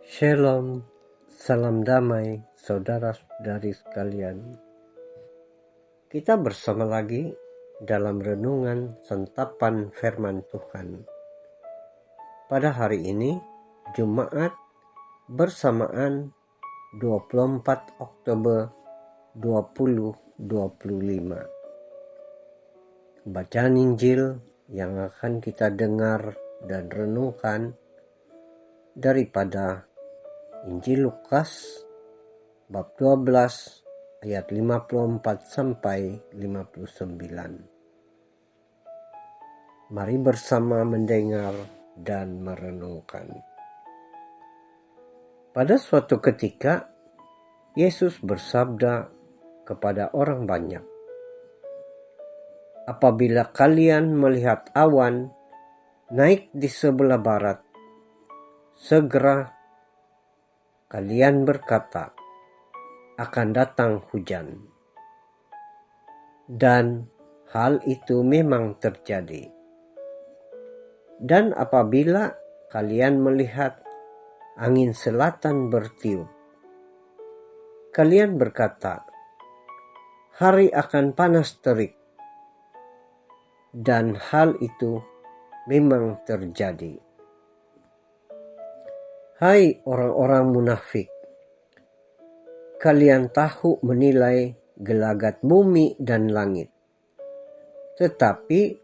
Shalom, salam damai saudara-saudari sekalian. Kita bersama lagi dalam renungan santapan firman Tuhan. Pada hari ini, Jumat bersamaan 24 Oktober 2025. Bacaan Injil yang akan kita dengar dan renungkan daripada Injil Lukas bab 12 ayat 54 sampai 59. Mari bersama mendengar dan merenungkan. Pada suatu ketika Yesus bersabda kepada orang banyak, "Apabila kalian melihat awan naik di sebelah barat, segera kalian berkata, akan datang hujan." Dan hal itu memang terjadi. Dan apabila kalian melihat angin selatan bertiup, kalian berkata, hari akan panas terik. Dan hal itu memang terjadi. Hai orang-orang munafik, kalian tahu menilai gelagat bumi dan langit, tetapi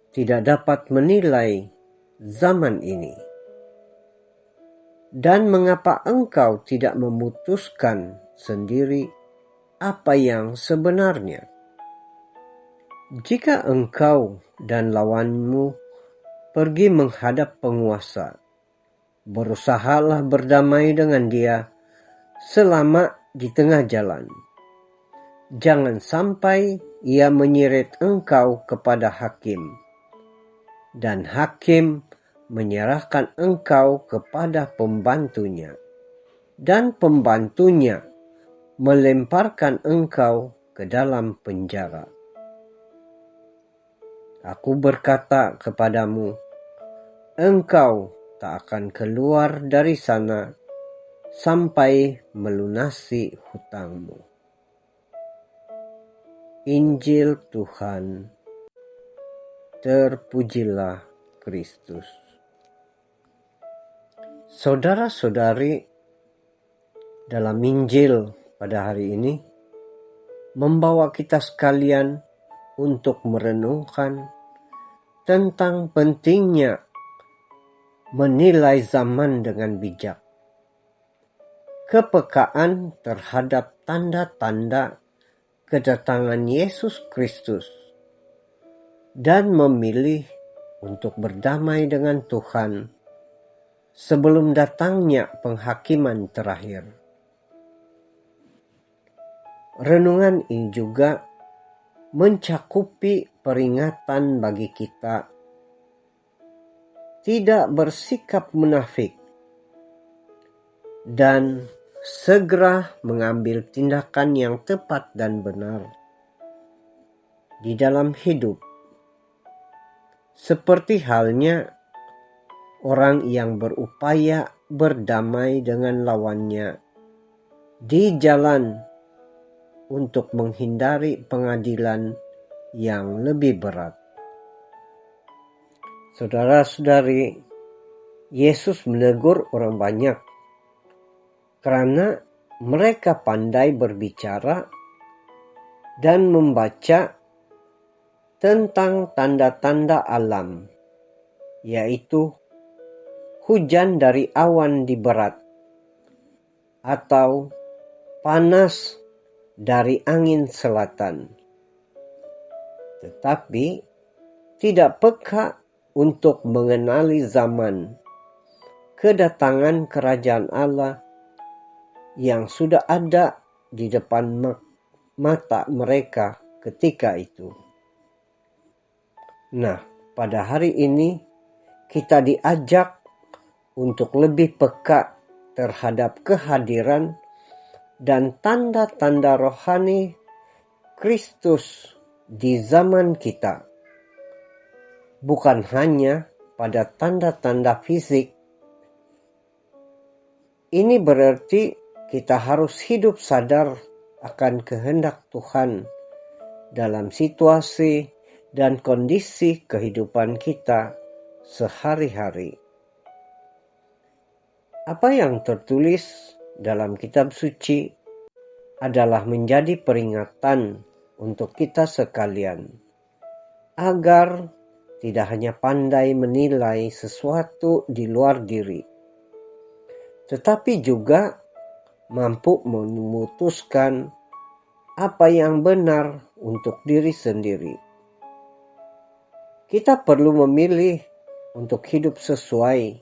tidak dapat menilai zaman ini. Dan mengapa engkau tidak memutuskan sendiri apa yang sebenarnya? Jika engkau dan lawanmu pergi menghadap penguasa, berusahalah berdamai dengan dia selama di tengah jalan. Jangan sampai ia menyeret engkau kepada hakim, dan hakim menyerahkan engkau kepada pembantunya, dan pembantunya melemparkan engkau ke dalam penjara. Aku berkata kepadamu, engkau tak akan keluar dari sana sampai melunasi hutangmu. Injil Tuhan, terpujilah Kristus. Saudara-saudari, dalam Injil pada hari ini membawa kita sekalian untuk merenungkan tentang pentingnya menilai zaman dengan bijak, kepekaan terhadap tanda-tanda kedatangan Yesus Kristus, dan memilih untuk berdamai dengan Tuhan sebelum datangnya penghakiman terakhir. Renungan ini juga mencakupi peringatan bagi kita tidak bersikap munafik dan segera mengambil tindakan yang tepat dan benar di dalam hidup. Seperti halnya orang yang berupaya berdamai dengan lawannya di jalan untuk menghindari pengadilan yang lebih berat. Saudara-saudari, Yesus menegur orang banyak karena mereka pandai berbicara dan membaca tentang tanda-tanda alam, yaitu hujan dari awan di barat atau panas dari angin selatan, tetapi tidak peka untuk mengenali zaman kedatangan kerajaan Allah yang sudah ada di depan mata mereka ketika itu. Nah, pada hari ini kita diajak untuk lebih peka terhadap kehadiran dan tanda-tanda rohani Kristus di zaman kita. Bukan hanya pada tanda-tanda fisik Ini berarti kita harus hidup sadar akan kehendak Tuhan dalam situasi dan kondisi kehidupan kita sehari-hari. Apa yang tertulis dalam kitab suci adalah menjadi peringatan untuk kita sekalian, agar tidak hanya pandai menilai sesuatu di luar diri, tetapi juga mampu memutuskan apa yang benar untuk diri sendiri. Kita perlu memilih untuk hidup sesuai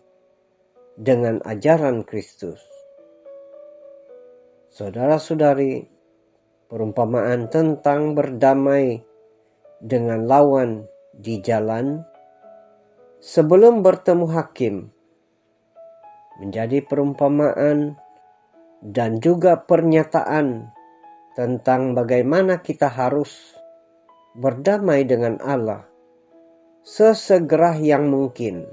dengan ajaran Kristus. Saudara-saudari, perumpamaan tentang berdamai dengan lawan di jalan sebelum bertemu hakim menjadi perumpamaan dan juga pernyataan tentang bagaimana kita harus berdamai dengan Allah sesegera yang mungkin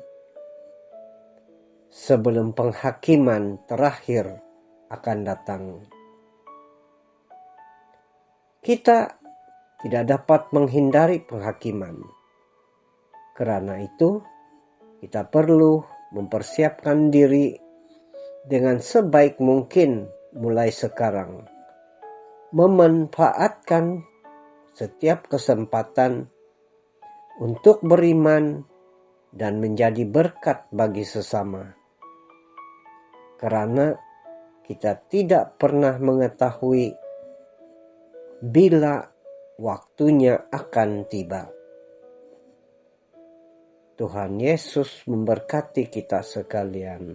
sebelum penghakiman terakhir akan datang. Kita tidak dapat menghindari penghakiman. Karena itu, kita perlu mempersiapkan diri dengan sebaik mungkin mulai sekarang. Memanfaatkan setiap kesempatan untuk beriman dan menjadi berkat bagi sesama. Karena kita tidak pernah mengetahui bila waktunya akan tiba. Tuhan Yesus memberkati kita sekalian.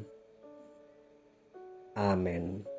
Amin.